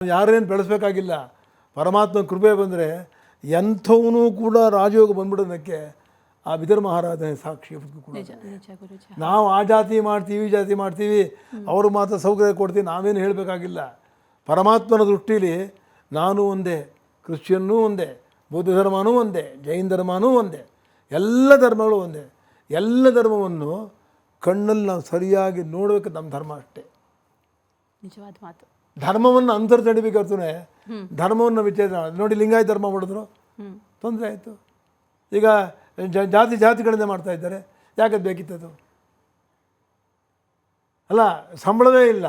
ಯಾರೇನು ಬೆಳೆಸಬೇಕಾಗಿಲ್ಲ. ಪರಮಾತ್ಮ ಕೃಪೆ ಬಂದರೆ ಎಂಥವನು ಕೂಡ ರಾಜಯೋಗ ಬಂದ್ಬಿಡೋದಕ್ಕೆ ಆ ಬಿದರ್ ಮಹಾರಾಜನೇ ಸಾಕ್ಷಿ ಕೂಡ. ನಾವು ಆ ಜಾತಿ ಮಾಡ್ತೀವಿ ಈ ಜಾತಿ ಮಾಡ್ತೀವಿ, ಅವರು ಮಾತ್ರ ಸೌಕರ್ಯ ಕೊಡ್ತೀವಿ, ನಾವೇನು ಹೇಳಬೇಕಾಗಿಲ್ಲ. ಪರಮಾತ್ಮನ ದೃಷ್ಟಿಲಿ ನಾನು ಒಂದೇ, ಕ್ರಿಶ್ಚಿಯನ್ನೂ ಒಂದೇ, ಬೌದ್ಧ ಧರ್ಮನೂ ಒಂದೇ, ಜೈನ ಧರ್ಮನೂ ಒಂದೇ, ಎಲ್ಲ ಧರ್ಮಗಳು ಒಂದೇ. ಎಲ್ಲ ಧರ್ಮವನ್ನು ಕಣ್ಣಲ್ಲಿ ನಾವು ಸರಿಯಾಗಿ ನೋಡಬೇಕು. ನಮ್ಮ ಧರ್ಮ ಅಷ್ಟೇ ನಿಜವಾದ ಮಾತು. ಧರ್ಮವನ್ನು ಅಂತರ್ ತಡಿಬೇಕಾಗ್ತದೆ, ಧರ್ಮವನ್ನು ವಿಚ್ಛೇದನ ನೋಡಿ. ಲಿಂಗಾಯತ ಧರ್ಮ ಮಾಡಿದ್ರು, ತೊಂದರೆ ಆಯಿತು. ಈಗ ಜಾತಿಗಳಿಂದ ಮಾಡ್ತಾ ಇದ್ದಾರೆ, ಯಾಕೆ ಬೇಕಿತ್ತದು? ಅಲ್ಲ, ಸಂಬಳವೇ ಇಲ್ಲ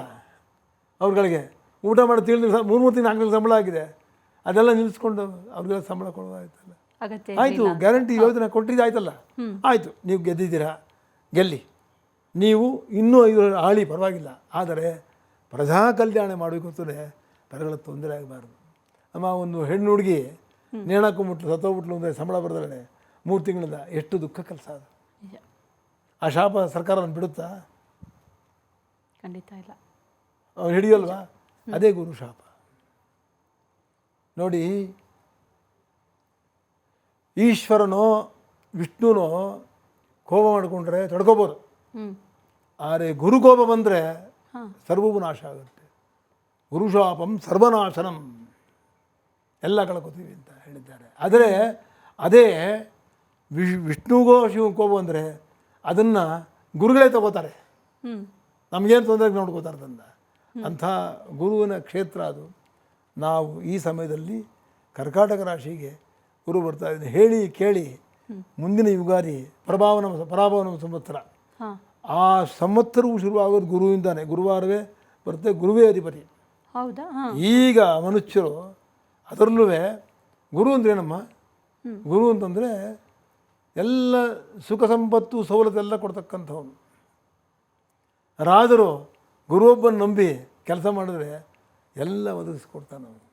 ಅವ್ರುಗಳಿಗೆ. ಊಟ ಮಾಡಿ ತಿಳಿದು 3 ತಿಂಗಳು 4 ತಿಂಗಳು ಸಂಬಳ ಆಗಿದೆ, ಅದೆಲ್ಲ ನಿಲ್ಲಿಸ್ಕೊಂಡು ಅವ್ರಿಗೆಲ್ಲ ಸಂಬಳ ಕೊಡೋದಾಯ್ತಲ್ಲ. ಆಯಿತು, ಗ್ಯಾರಂಟಿ ಯೋಜನೆ ಕೊಟ್ಟಿದ್ದು ಆಯ್ತಲ್ಲ, ಆಯಿತು, ನೀವು ಗೆದ್ದಿದ್ದೀರಾ, ಗೆಲ್ಲಿ, ನೀವು ಇನ್ನೂ 5 ಆಳಿ ಪರವಾಗಿಲ್ಲ, ಆದರೆ ಪ್ರಜಾ ಕಲ್ಯಾಣ ಮಾಡಬೇಕು ಅಂತಲೇ ಪರಗಳ ತೊಂದರೆ ಆಗಬಾರ್ದು. ಅಮ್ಮ, ಒಂದು ಹೆಣ್ಣು ಹುಡುಗಿ ನೇಣಾಕೊಂಬಿಟ್ಲು, ಸತ್ತೋಗ್ಬಿಟ್ಲು ಅಂದರೆ ಸಂಬಳ ಬರೆದಳೆ 3 ತಿಂಗಳಿಂದ, ಎಷ್ಟು ದುಃಖ ಕೆಲಸ ಅದು. ಆ ಶಾಪ ಸರ್ಕಾರ ಬಿಡುತ್ತಾ? ಖಂಡಿತ ಇಲ್ಲ. ಅವ್ರು ಹಿಡಿಯಲ್ವಾ? ಅದೇ ಗುರು ಶಾಪ ನೋಡಿ. ಈಶ್ವರನೋ ವಿಷ್ಣುನೋ ಕೋಪ ಮಾಡಿಕೊಂಡ್ರೆ ತಡ್ಕೋಬೋದು, ಆದರೆ ಗುರು ಕೋಪ ಬಂದರೆ ಸರ್ವವು ನಾಶ ಆಗುತ್ತೆ. ಗುರುಶಾಪಂ ಸರ್ವನಾಶನಂ, ಎಲ್ಲ ಕಳ್ಕೊತೀವಿ ಅಂತ ಹೇಳಿದ್ದಾರೆ. ಆದರೆ ಅದೇ ವಿಷ್ಣುಗೋ ಶಿವ ಕೋಪ ಅಂದರೆ ಅದನ್ನು ಗುರುಗಳೇ ತಗೋತಾರೆ, ನಮಗೇನು ತೊಂದರೆ ನೋಡ್ಕೋತಾರೆ ತಂದ ಅಂಥ ಗುರುವಿನ ಕ್ಷೇತ್ರ ಅದು. ನಾವು ಈ ಸಮಯದಲ್ಲಿ ಕರ್ಕಾಟಕ ರಾಶಿಗೆ ಗುರು ಬರ್ತಾ ಇದ್ದೀನಿ ಹೇಳಿ ಕೇಳಿ. ಮುಂದಿನ ಯುಗಾದಿ ಪರಾಭವನ ಸಂವತ್ಸರ, ಆ ಸಂವತ್ಸರವು ಶುರುವಾಗೋದು ಗುರುವಿಂದಾನೆ. ಗುರುವಾರವೇ ಬರುತ್ತೆ, ಗುರುವೇ ಅಧಿಪತಿ. ಹೌದಾ? ಈಗ ಮನುಷ್ಯರು ಅದರಲ್ಲೂ ಗುರು ಅಂದ್ರೇನಮ್ಮ? ಗುರು ಅಂತಂದರೆ ಎಲ್ಲ ಸುಖ ಸಂಪತ್ತು ಸವಲತ್ತೆಲ್ಲ ಕೊಡ್ತಕ್ಕಂಥವನು. ರಾಜರು ಗುರುವೊಬ್ಬನ ನಂಬಿ ಕೆಲಸ ಮಾಡಿದ್ರೆ ಎಲ್ಲ ಒದಗಿಸ್ಕೊಡ್ತಾನೆ ಅವನು.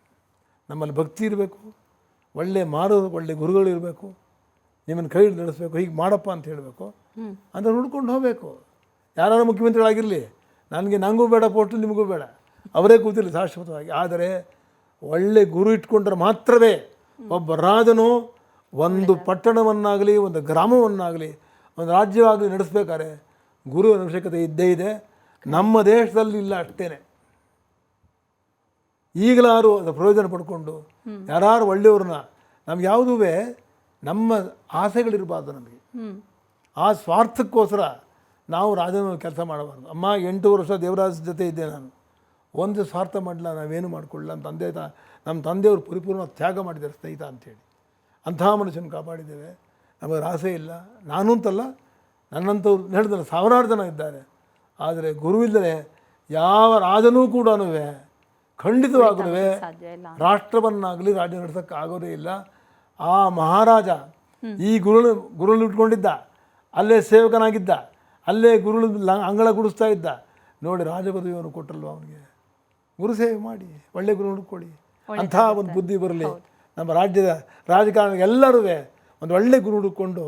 ನಮ್ಮಲ್ಲಿ ಭಕ್ತಿ ಇರಬೇಕು, ಒಳ್ಳೆ ಒಳ್ಳೆ ಗುರುಗಳು ಇರಬೇಕು, ನಿಮ್ಮನ್ನು ಕೈ ನಡೆಸಬೇಕು, ಹೀಗೆ ಮಾಡಪ್ಪ ಅಂತ ಹೇಳಬೇಕು, ಅಂತ ನೋಡ್ಕೊಂಡು ಹೋಗಬೇಕು. ಯಾರು ಮುಖ್ಯಮಂತ್ರಿಗಳಾಗಿರಲಿ, ನನಗೂ ಬೇಡ ಪೋಸ್ಟು, ನಿಮಗೂ ಬೇಡ, ಅವರೇ ಕೂತಿರಲಿ ಶಾಶ್ವತವಾಗಿ. ಆದರೆ ಒಳ್ಳೆ ಗುರು ಇಟ್ಕೊಂಡ್ರೆ ಮಾತ್ರವೇ ಒಬ್ಬ ರಾಜನು ಒಂದು ಪಟ್ಟಣವನ್ನಾಗಲಿ, ಒಂದು ಗ್ರಾಮವನ್ನಾಗಲಿ, ಒಂದು ರಾಜ್ಯವಾಗಲಿ ನಡೆಸಬೇಕಾದ್ರೆ ಗುರುವಿನ ಅವಶ್ಯಕತೆ ಇದ್ದೇ ಇದೆ. ನಮ್ಮ ದೇಶದಲ್ಲಿ ಇಲ್ಲ ಅಷ್ಟೇ. ಈಗಲಾರು ಅದರ ಪ್ರಯೋಜನ ಪಡ್ಕೊಂಡು ಯಾರು ಒಳ್ಳೆಯವ್ರನ್ನ, ನಮ್ಗೆ ಯಾವುದೂ ನಮ್ಮ ಆಸೆಗಳಿರಬಾರ್ದು. ನಮಗೆ ಆ ಸ್ವಾರ್ಥಕ್ಕೋಸ್ಕರ ನಾವು ರಾಜನ ಕೆಲಸ ಮಾಡಬಾರ್ದು. ಅಮ್ಮ, 8 ವರ್ಷ ದೇವರಾಜ ಜೊತೆ ಇದ್ದೆ ನಾನು, ಒಂದು ಸ್ವಾರ್ಥ ಮಾಡಲಿಲ್ಲ, ನಾವೇನು ಮಾಡ್ಕೊಳ್ಳಿಲ್ಲ. ನಮ್ಮ ತಂದೆಯವರು ಪರಿಪೂರ್ಣ ತ್ಯಾಗ ಮಾಡಿದ್ದಾರೆ ಸ್ನೇಹಿತ ಅಂಥೇಳಿ, ಅಂಥ ಮನುಷ್ಯನ ಕಾಪಾಡಿದ್ದೇವೆ. ನಮಗೆ ಆಸೆ ಇಲ್ಲ, ನಾನು ಅಂತಲ್ಲ, ನನ್ನಂಥವ್ರು ನಡೆದಲ್ಲ ಸಾವಿರಾರು ಜನ ಇದ್ದಾರೆ. ಆದರೆ ಗುರುವಿಲ್ಲದೆ ಯಾವ ರಾಜನೂ ಕೂಡ ಖಂಡಿತವಾಗಲೂ ರಾಷ್ಟ್ರವನ್ನಾಗಲಿ ರಾಜ್ಯ ನಡೆಸೋಕ್ಕೆ ಆಗೋದೇ ಇಲ್ಲ. ಆ ಮಹಾರಾಜ ಈ ಗುರುಳು ಇಟ್ಕೊಂಡಿದ್ದ, ಅಲ್ಲೇ ಸೇವಕನಾಗಿದ್ದ, ಅಲ್ಲೇ ಗುರುಳು ಅಂಗಳ ಗುಡಿಸ್ತಾ ಇದ್ದ. ನೋಡಿ, ರಾಜಪದವಿಯನ್ನು ಕೊಟ್ಟಲ್ವ ಅವನಿಗೆ. ಗುರು ಸೇವೆ ಮಾಡಿ, ಒಳ್ಳೆ ಗುರು ಹುಡ್ಕೊಳ್ಳಿ, ಅಂಥ ಒಂದು ಬುದ್ಧಿ ಬರಲಿ ನಮ್ಮ ರಾಜ್ಯದ ರಾಜಕಾರಣ. ಎಲ್ಲರೂ ಒಂದು ಒಳ್ಳೆ ಗುರು ಹುಡುಕೊಂಡು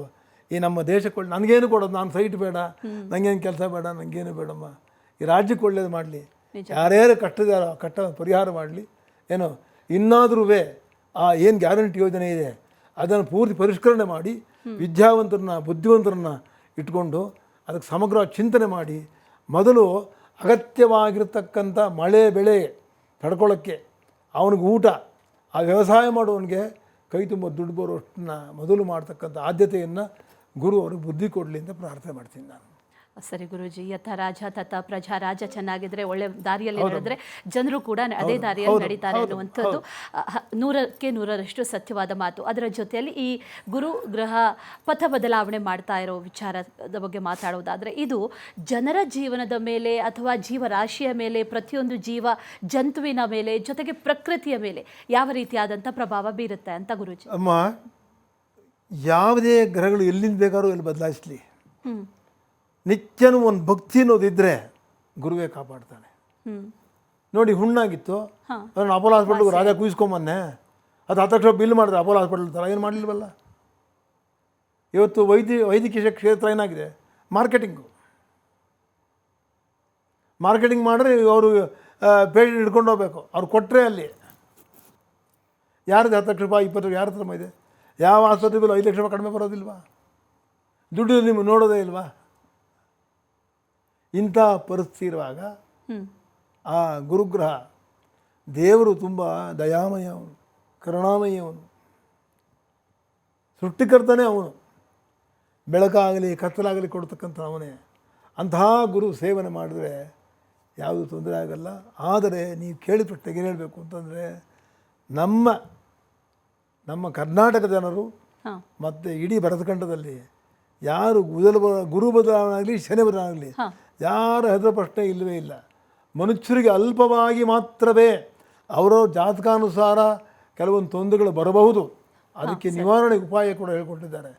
ಈ ನಮ್ಮ ದೇಶಕ್ಕೆ ನನಗೇನು ಕೊಡೋದು, ನಾನು ಸೈಟ್ ಬೇಡ, ನನಗೇನು ಕೆಲಸ ಬೇಡ, ನನಗೇನು ಬೇಡಮ್ಮ, ಈ ರಾಜ್ಯಕ್ಕೆ ಒಳ್ಳೇದು ಮಾಡಲಿ, ಯಾರ್ಯಾರು ಕಟ್ಟ ಪರಿಹಾರ ಮಾಡಲಿ. ಏನೋ ಇನ್ನಾದರೂ ಆ ಏನು ಗ್ಯಾರಂಟಿ ಯೋಜನೆ ಇದೆ ಅದನ್ನು ಪೂರ್ತಿ ಪರಿಷ್ಕರಣೆ ಮಾಡಿ ವಿದ್ಯಾವಂತರನ್ನ ಬುದ್ಧಿವಂತರನ್ನ ಇಟ್ಕೊಂಡು ಅದಕ್ಕೆ ಸಮಗ್ರ ಚಿಂತನೆ ಮಾಡಿ, ಮೊದಲು ಅಗತ್ಯವಾಗಿರ್ತಕ್ಕಂಥ ಮಳೆ ಬೆಳೆ ತಡ್ಕೊಳ್ಳೋಕ್ಕೆ, ಅವನಿಗೆ ಊಟ, ಆ ವ್ಯವಸಾಯ ಮಾಡೋನಿಗೆ ಕೈ ತುಂಬ ದುಡ್ಡು ಬರೋಷ್ಟನ್ನ ಮೊದಲು ಮಾಡ್ತಕ್ಕಂಥ ಆದ್ಯತೆಯನ್ನು ಗುರು ಅವ್ರಿಗೆ ಬುದ್ಧಿ ಕೊಡಲಿ ಅಂತ ಪ್ರಾರ್ಥನೆ ಮಾಡ್ತೀನಿ ನಾನು. ಸರಿ ಗುರುಜಿ, ಯಥ ರಾಜ ತಥ ಪ್ರಜಾ. ರಾಜ ಚೆನ್ನಾಗಿದ್ರೆ, ಒಳ್ಳೆ ದಾರಿಯಲ್ಲಿ ನಡೆದ್ರೆ ಜನರು ಕೂಡ ಅದೇ ದಾರಿಯಲ್ಲಿ ನಡೀತಾರೆ ಅನ್ನುವಂಥದ್ದು 100ಕ್ಕೆ 100ರಷ್ಟು ಸತ್ಯವಾದ ಮಾತು. ಅದರ ಜೊತೆಯಲ್ಲಿ ಈ ಗುರು ಗ್ರಹ ಪಥ ಬದಲಾವಣೆ ಮಾಡ್ತಾ ಇರೋ ವಿಚಾರದ ಬಗ್ಗೆ ಮಾತಾಡೋದಾದರೆ, ಇದು ಜನರ ಜೀವನದ ಮೇಲೆ ಅಥವಾ ಜೀವರಾಶಿಯ ಮೇಲೆ, ಪ್ರತಿಯೊಂದು ಜೀವ ಜಂತುವಿನ ಮೇಲೆ, ಜೊತೆಗೆ ಪ್ರಕೃತಿಯ ಮೇಲೆ ಯಾವ ರೀತಿಯಾದಂಥ ಪ್ರಭಾವ ಬೀರುತ್ತೆ ಅಂತ ಗುರುಜಿ? ಅಮ್ಮ, ಯಾವುದೇ ಗ್ರಹಗಳು ಎಲ್ಲಿಂದ ಬೇಕಾದ್ರೂ ಎಲ್ಲಿ ಬದಲಾಯಿಸಲಿ, ನಿತ್ಯನೂ ಒಂದು ಭಕ್ತಿ ಅನ್ನೋದಿದ್ದರೆ ಗುರುವೇ ಕಾಪಾಡ್ತಾನೆ. ನೋಡಿ, ಹುಣ್ಣಾಗಿತ್ತು, ಅದನ್ನು ಅಪೋಲೋ ಹಾಸ್ಪಿಟ್ಲಿಗೆ ರಾಜ ಕುಯಿಸ್ಕೊಂಬನ್ನೆ, ಅದು 10 ಲಕ್ಷ ಬಿಲ್ ಮಾಡಿದ್ರೆ ಅಪೋಲೋ ಹಾಸ್ಪಿಟಲ್ ಥರ ಏನು ಮಾಡಲಿಲ್ವಲ್ಲ. ಇವತ್ತು ವೈದ್ಯಕೀಯ ಕ್ಷೇತ್ರ ಏನಾಗಿದೆ? ಮಾರ್ಕೆಟಿಂಗ್ ಮಾಡಿದ್ರೆ ಅವರು ಪೇಷಂಟ್ ಹಿಡ್ಕೊಂಡು ಹೋಗ್ಬೇಕು. ಅವ್ರು ಕೊಟ್ಟರೆ ಅಲ್ಲಿ ಯಾರ್ದು 10 ಲಕ್ಷ ರೂಪಾಯಿ 20 ಲಕ್ಷ ಯಾರ ಹತ್ರ ಇದೆ? ಯಾವ ಆಸ್ಪತ್ರೆ ಬಿಲ್ 5 ಲಕ್ಷ ರೂಪಾಯಿ ಕಡಿಮೆ ಬರೋದಿಲ್ವಾ? ದುಡ್ಡು ನಿಮ್ಗೆ ನೋಡೋದೇ ಇಲ್ವಾ? ಇಂಥ ಪರಿಸ್ಥಿತಿ ಇರುವಾಗ ಆ ಗುರುಗ್ರಹ ದೇವರು ತುಂಬ ದಯಾಮಯ, ಅವನು ಕರುಣಾಮಯ, ಅವನು ಸೃಷ್ಟಿಕರ್ತನೇ, ಅವನು ಬೆಳಕಾಗಲಿ ಕತ್ತಲಾಗಲಿ ಕೊಡ್ತಕ್ಕಂಥ ಅವನೇ. ಅಂತಹ ಗುರು ಸೇವನೆ ಮಾಡಿದ್ರೆ ಯಾವುದೂ ತೊಂದರೆ ಆಗಲ್ಲ. ಆದರೆ ನೀವು ಕೇಳಿದ ಪ್ರಶ್ನೆಗೆ ಏನು ಹೇಳಬೇಕು ಅಂತಂದರೆ, ನಮ್ಮ ಕರ್ನಾಟಕ ಜನರು ಮತ್ತು ಇಡೀ ಭರತಖಂಡದಲ್ಲಿ ಯಾರು ಗುರು ಬದಲಾವಣೆ ಶನಿ ಬದಲಾವಣೆ ಯಾರು ಹೆದರೋ ಪ್ರಶ್ನೆ ಇಲ್ಲವೇ ಇಲ್ಲ. ಮನುಷ್ಯರಿಗೆ ಅಲ್ಪವಾಗಿ ಮಾತ್ರವೇ ಅವರ ಜಾತಕಾನುಸಾರ ಕೆಲವೊಂದು ತೊಂದರೆಗಳು ಬರಬಹುದು. ಅದಕ್ಕೆ ನಿವಾರಣೆಗೆ ಉಪಾಯ ಕೂಡ ಹೇಳ್ಕೊಟ್ಟಿದ್ದಾರೆ.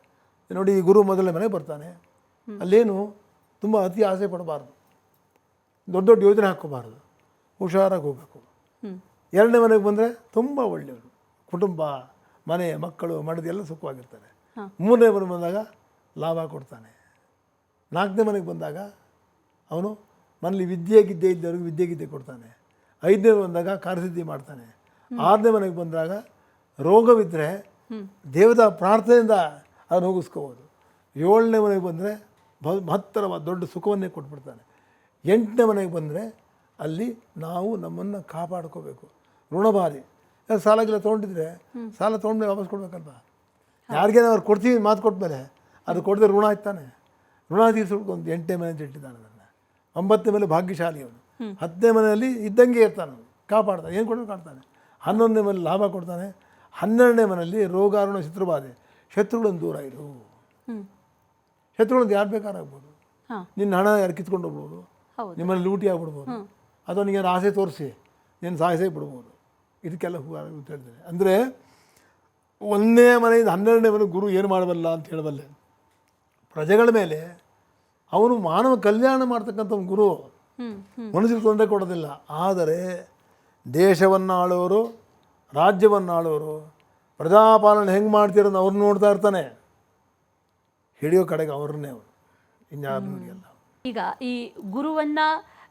ನೋಡಿ, ಈ ಗುರು ಮೊದಲನೇ ಮನೆಗೆ ಬರ್ತಾನೆ, ಅಲ್ಲೇನು ತುಂಬ ಅತಿ ಆಸೆ ಪಡಬಾರ್ದು, ದೊಡ್ಡ ದೊಡ್ಡ ಯೋಜನೆ ಹಾಕ್ಕೋಬಾರ್ದು, ಹುಷಾರಾಗಿ ಹೋಗಬೇಕು. ಎರಡನೇ ಮನೆಗೆ ಬಂದರೆ ತುಂಬ ಒಳ್ಳೆಯವರು, ಕುಟುಂಬ ಮನೆ ಮಕ್ಕಳು ಮಡದಿ ಎಲ್ಲ ಸುಖವಾಗಿರ್ತಾರೆ. ಮೂರನೇ ಮನೆಗೆ ಬಂದಾಗ ಲಾಭ ಕೊಡ್ತಾನೆ. ನಾಲ್ಕನೇ ಮನೆಗೆ ಬಂದಾಗ ಅವನು ಮನೇಲಿ ವಿದ್ಯೆ ಇದ್ದವ್ರಿಗೆ ವಿದ್ಯೆ ಕೊಡ್ತಾನೆ. ಐದನೇ ಬಂದಾಗ ಕಾರ್ಯಸಿದ್ಧಿ ಮಾಡ್ತಾನೆ. ಆರನೇ ಮನೆಗೆ ಬಂದಾಗ ರೋಗವಿದ್ದರೆ ದೇವತಾ ಪ್ರಾರ್ಥನೆಯಿಂದ ಅದನ್ನು ಹೋಗಿಸ್ಕೋಬೋದು. ಏಳನೇ ಮನೆಗೆ ಬಂದರೆ ಮಹತ್ತರವಾದ ದೊಡ್ಡ ಸುಖವನ್ನೇ ಕೊಟ್ಬಿಡ್ತಾನೆ. ಎಂಟನೇ ಮನೆಗೆ ಬಂದರೆ ಅಲ್ಲಿ ನಾವು ನಮ್ಮನ್ನು ಕಾಪಾಡ್ಕೋಬೇಕು. ಋಣಭಾರಿ ಸಾಲಗೆಲ್ಲ ತೊಗೊಂಡಿದ್ರೆ ಸಾಲ ತೊಗೊಂಡ್ಮೇಲೆ ವಾಪಸ್ ಕೊಡ್ಬೇಕಲ್ವ? ಯಾರಿಗೇನೋ ಅವ್ರು ಕೊಡ್ತೀವಿ ಮಾತು ಕೊಟ್ಮೇಲೆ ಅದು ಕೊಡದೆ ಋಣ ಆಯ್ತಾನೆ. ಋಣ ತೀರಿಸ್ಬೇಕು. ಒಂದು 8ನೇ ಮನೆ ಅಂತ ಇಟ್ಟಿದ್ದಾನೆ ಅದನ್ನು. 9ನೇ ಮನೆ ಭಾಗ್ಯಶಾಲಿ ಅವನು. 10ನೇ ಮನೆಯಲ್ಲಿ ಇದ್ದಂಗೆ ಇರ್ತಾನೆ, ಕಾಪಾಡ್ತಾನೆ, ಏನು ಕೊಡೋದು ಕಾಡ್ತಾನೆ. 11ನೇ ಮನೇಲಿ ಲಾಭ ಕೊಡ್ತಾನೆ. 12ನೇ ಮನೆಯಲ್ಲಿ ರೋಗಾರುಣ ಶತ್ರುಬಾಧೆ, ಶತ್ರುಗಳನ್ನು ದೂರ ಇರು. ಶತ್ರುಗಳದ್ದು ಯಾರು ಬೇಕಾರಾಗ್ಬೋದು. ನಿನ್ನ ಹಣ ಯಾರು ಕಿತ್ಕೊಂಡು ಹೋಗ್ಬೋದು, ನಿಮ್ಮಲ್ಲಿ ಲೂಟಿ ಆಗ್ಬಿಡ್ಬೋದು, ಅಥವಾ ನಿಮಗೆ ಆಸೆ ತೋರಿಸಿ ನೀನು ಸಾಯಿಸೇ ಬಿಡ್ಬೋದು. ಇದಕ್ಕೆಲ್ಲ ಅಂತ ಹೇಳ್ತಾರೆ. ಅಂದರೆ 1ನೇ ಮನೆಯಿಂದ 12ನೇ ಮನೆ ಗುರು ಏನು ಮಾಡಬಲ್ಲ ಅಂತ ಹೇಳಬಲ್ಲೆ. ಪ್ರಜೆಗಳ ಮೇಲೆ ಅವನು ಮಾನವ ಕಲ್ಯಾಣ ಮಾಡ್ತಕ್ಕಂಥ ಗುರು, ಮನುಷ್ಯರಿಗೆ ತೊಂದರೆ ಕೊಡೋದಿಲ್ಲ. ಆದರೆ ದೇಶವನ್ನು ಆಳೋರು, ರಾಜ್ಯವನ್ನು ಆಳೋರು, ಪ್ರಜಾಪಾಲನೆ ಹೆಂಗೆ ಮಾಡ್ತಿರೋದು ಅವ್ರನ್ನ ನೋಡ್ತಾ ಇರ್ತಾನೆ. ಹಿಡಿಯೋ ಕಡೆಗೆ ಅವ್ರನ್ನೇ ಅವನು, ಇನ್ಯಾರು ಹಿಡಿಯಲ್ಲ. ಈಗ ಈ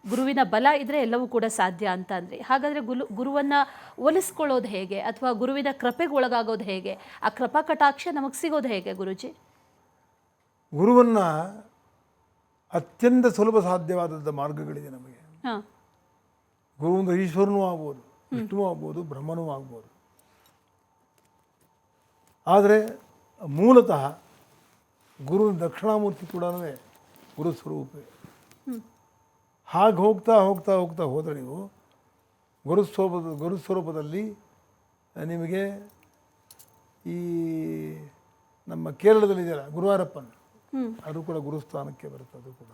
ಗುರುವಿನ ಬಲ ಇದ್ರೆ ಎಲ್ಲವೂ ಕೂಡ ಸಾಧ್ಯ ಅಂತ ಅಂದರೆ, ಹಾಗಾದರೆ ಗುರುವನ್ನು ಒಲಿಸ್ಕೊಳ್ಳೋದು ಹೇಗೆ, ಅಥವಾ ಗುರುವಿನ ಕೃಪೆಗೆ ಒಳಗಾಗೋದು ಹೇಗೆ, ಆ ಕೃಪಾ ಕಟಾಕ್ಷ ನಮಗೆ ಸಿಗೋದು ಹೇಗೆ ಗುರುಜಿ? ಗುರುವನ್ನು ಅತ್ಯಂತ ಸುಲಭ ಸಾಧ್ಯವಾದಂಥ ಮಾರ್ಗಗಳಿದೆ ನಮಗೆ. ಗುರು ಅಂದರೆ ಈಶ್ವರನೂ ಆಗ್ಬೋದು, ವಿಷ್ಣುವೂ ಆಗ್ಬೋದು, ಬ್ರಹ್ಮನೂ ಆಗ್ಬೋದು. ಆದರೆ ಮೂಲತಃ ಗುರು ದಕ್ಷಿಣಾಮೂರ್ತಿ ಕೂಡ ಗುರು ಸ್ವರೂಪೇ. ಹಾಗೆ ಹೋಗ್ತಾ ಹೋಗ್ತಾ ಹೋಗ್ತಾ ಹೋದರೆ ನೀವು ಗುರುಸ್ವರೂಪದಲ್ಲಿ ನಿಮಗೆ ಈ ನಮ್ಮ ಕೇರಳದಲ್ಲಿ ಇದೆಯಲ್ಲ ಗುರುವಾರಪ್ಪನ್, ಅದು ಕೂಡ ಗುರುಸ್ಥಾನಕ್ಕೆ ಬರುತ್ತೆ. ಅದು ಕೂಡ